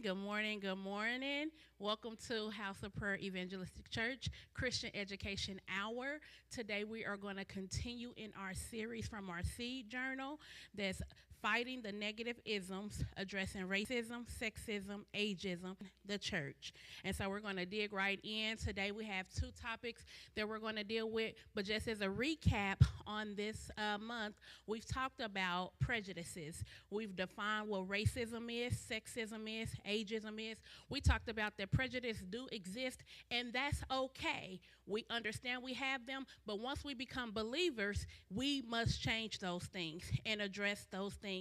Good morning. Good morning. Welcome to House of Prayer Evangelistic Church Christian Education Hour. Today we are going to continue in our series from our seed journal that's fighting the negative isms, addressing racism, sexism, ageism, the church. And so we're going to dig right in. Today we have two topics that we're going to deal with, but just as a recap on this month, we've talked about prejudices. We've defined what racism is, sexism is, ageism is. We talked about that prejudice do exist, and that's okay. We understand we have them, but once we become believers, we must change those things and address those things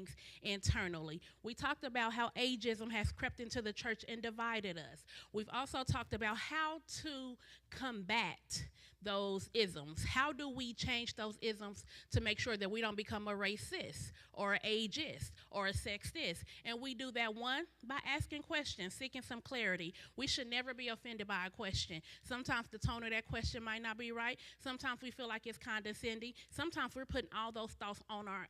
internally. We talked about how ageism has crept into the church and divided us. We've also talked about how to combat those isms. How do we change those isms to make sure that we don't become a racist or an ageist or a sexist? And we do that, one, by asking questions, seeking some clarity. We should never be offended by a question. Sometimes the tone of that question might not be right. Sometimes we feel like it's condescending. Sometimes we're putting all those thoughts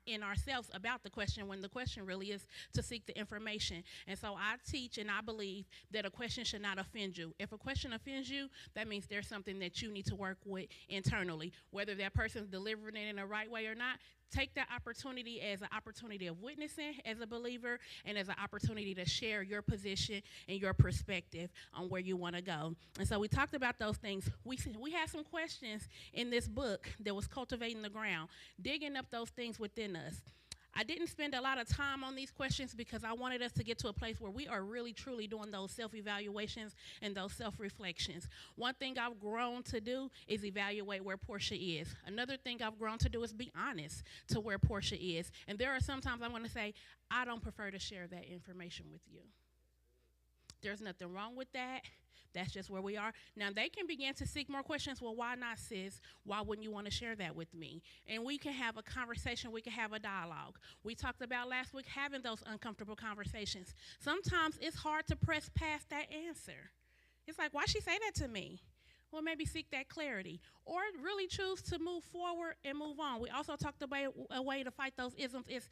in ourselves about the question when the question really is to seek the information. And so I teach and I believe that a question should not offend you. If a question offends you, that means there's something that you need to work with internally. Whether that person's delivering it in the right way or not, take that opportunity as an opportunity of witnessing as a believer and as an opportunity to share your position and your perspective on where you want to go. And so we talked about those things. We had some questions in this book that was cultivating the ground, digging up those things within us. I didn't spend a lot of time on these questions because I wanted us to get to a place where we are really truly doing those self-evaluations and those self-reflections. One thing I've grown to do is evaluate where Portia is. Another thing I've grown to do is be honest to where Portia is. And there are sometimes I'm going to say, I don't prefer to share that information with you. There's nothing wrong with that. That's just where we are. Now, they can begin to seek more questions. Well, why not, sis? Why wouldn't you want to share that with me? And we can have a conversation. We can have a dialogue. We talked about last week having those uncomfortable conversations. Sometimes it's hard to press past that answer. It's like, why she say that to me? Well, maybe seek that clarity or really choose to move forward and move on. We also talked about a way to fight those isms is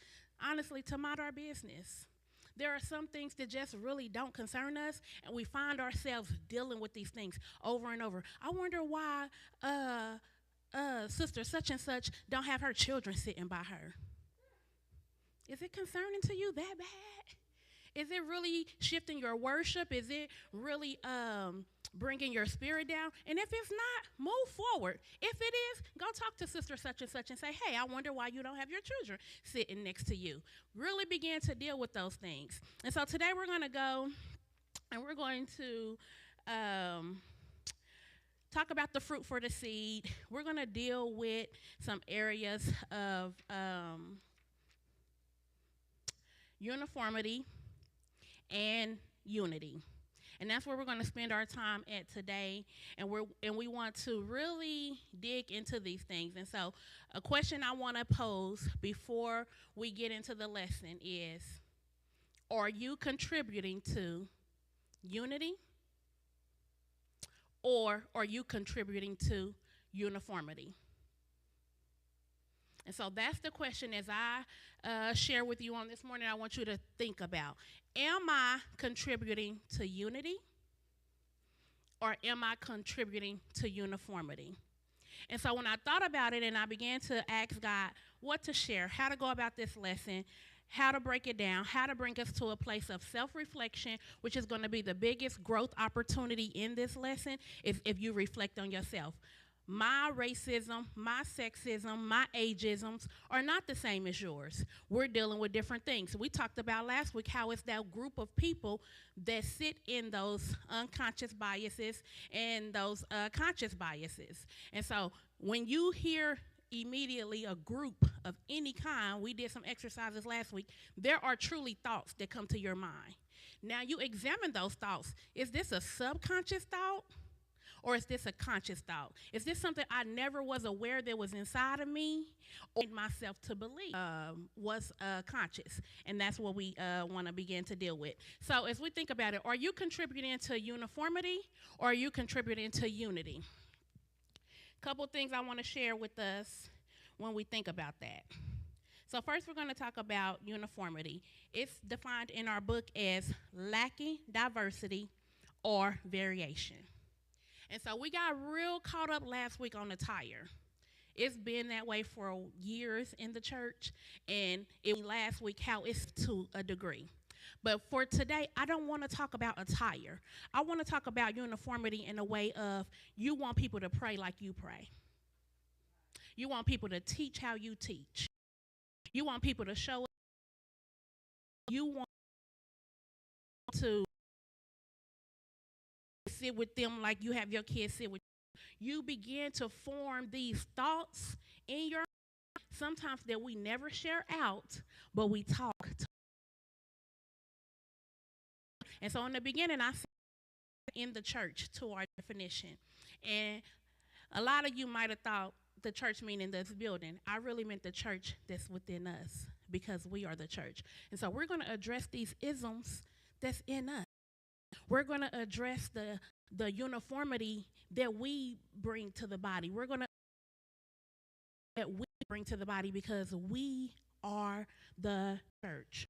honestly to mind our business. There are some things that just really don't concern us, and we find ourselves dealing with these things over and over. I wonder why sister such and such don't have her children sitting by her. Is it concerning to you that bad? Is it really shifting your worship? Is it really bringing your spirit down? And if it's not, move forward. If it is, go talk to sister such and such and say, hey, I wonder why you don't have your children sitting next to you. Really begin to deal with those things. And so today we're going to go and we're going to talk about the fruit for the seed. We're going to deal with some areas of uniformity and unity. And that's where we're going to spend our time at today. And we want to really dig into these things. And so a question I want to pose before we get into the lesson is, are you contributing to unity or are you contributing to uniformity? And so that's the question as I share with you on this morning. I want you to think about, am I contributing to unity or am I contributing to uniformity? And so when I thought about it and I began to ask God what to share, how to go about this lesson, how to break it down, how to bring us to a place of self-reflection, which is going to be the biggest growth opportunity in this lesson, is if you reflect on yourself. My racism, my sexism, my ageisms are not the same as yours. We're dealing with different things. We talked about last week how it's that group of people that sit in those unconscious biases and those conscious biases. And so when you hear immediately a group of any kind, we did some exercises last week, there are truly thoughts that come to your mind. Now you examine those thoughts. Is this a subconscious thought? Or is this a conscious thought? Is this something I never was aware that was inside of me or myself to believe was conscious? And that's what we want to begin to deal with. So as we think about it, are you contributing to uniformity or are you contributing to unity? A couple things I want to share with us when we think about that. So first we're going to talk about uniformity. It's defined in our book as lacking diversity or variation. And so we got real caught up last week on attire. It's been that way for years in the church, and it last week how it's to a degree. But for today, I don't want to talk about attire. I want to talk about uniformity in a way of you want people to pray like you pray. You want people to teach how you teach. You want people to show. You want to sit with them like you have your kids sit with you. You begin to form these thoughts in your mind, sometimes that we never share out, but we talk. And so in the beginning, I said in the church to our definition. And a lot of you might have thought the church meaning this building. I really meant the church that's within us because we are the church. And so we're going to address these isms that's in us. We're going to address the uniformity that we bring to the body. We're going to that we bring to the body because we are the church.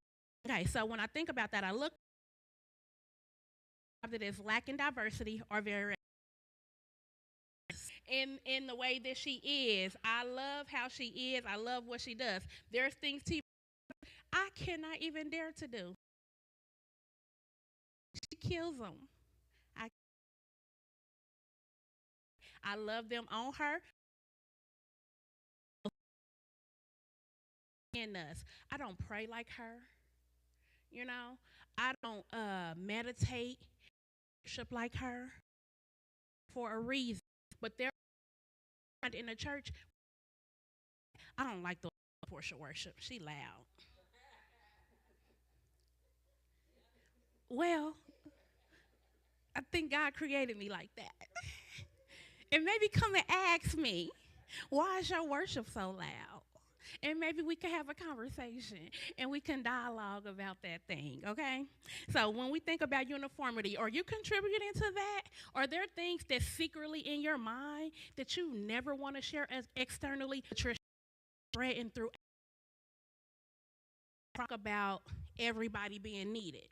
Okay, so when I think about that, I look at it as lacking diversity or variation. In the way that she is, I love how she is. I love what she does. There's things I cannot even dare to do. She kills them. I love them on her. In us, I don't pray like her. You know, I don't meditate, worship like her for a reason. But they're in the church. I don't like the LaPorsha worship. She loud. Well, I think God created me like that. And maybe come and ask me, why is your worship so loud? And maybe we can have a conversation and we can dialogue about that thing, okay? So when we think about uniformity, are you contributing to that? Are there things that secretly in your mind that you never want to share as externally, that you're spreading through? Talk about everybody being needed.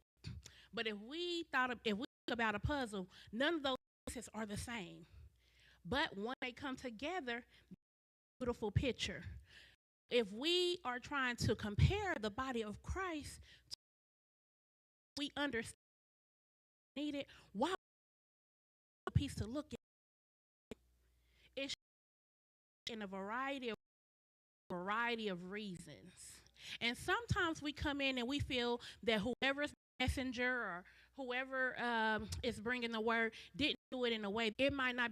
But if we think about a puzzle, none of those pieces are the same. But when they come together, beautiful picture. If we are trying to compare the body of Christ, we understand needed. Why a piece to look at? It's in a variety of reasons. And sometimes we come in and we feel that whoever's messenger or whoever is bringing the word didn't do it in a way. It might not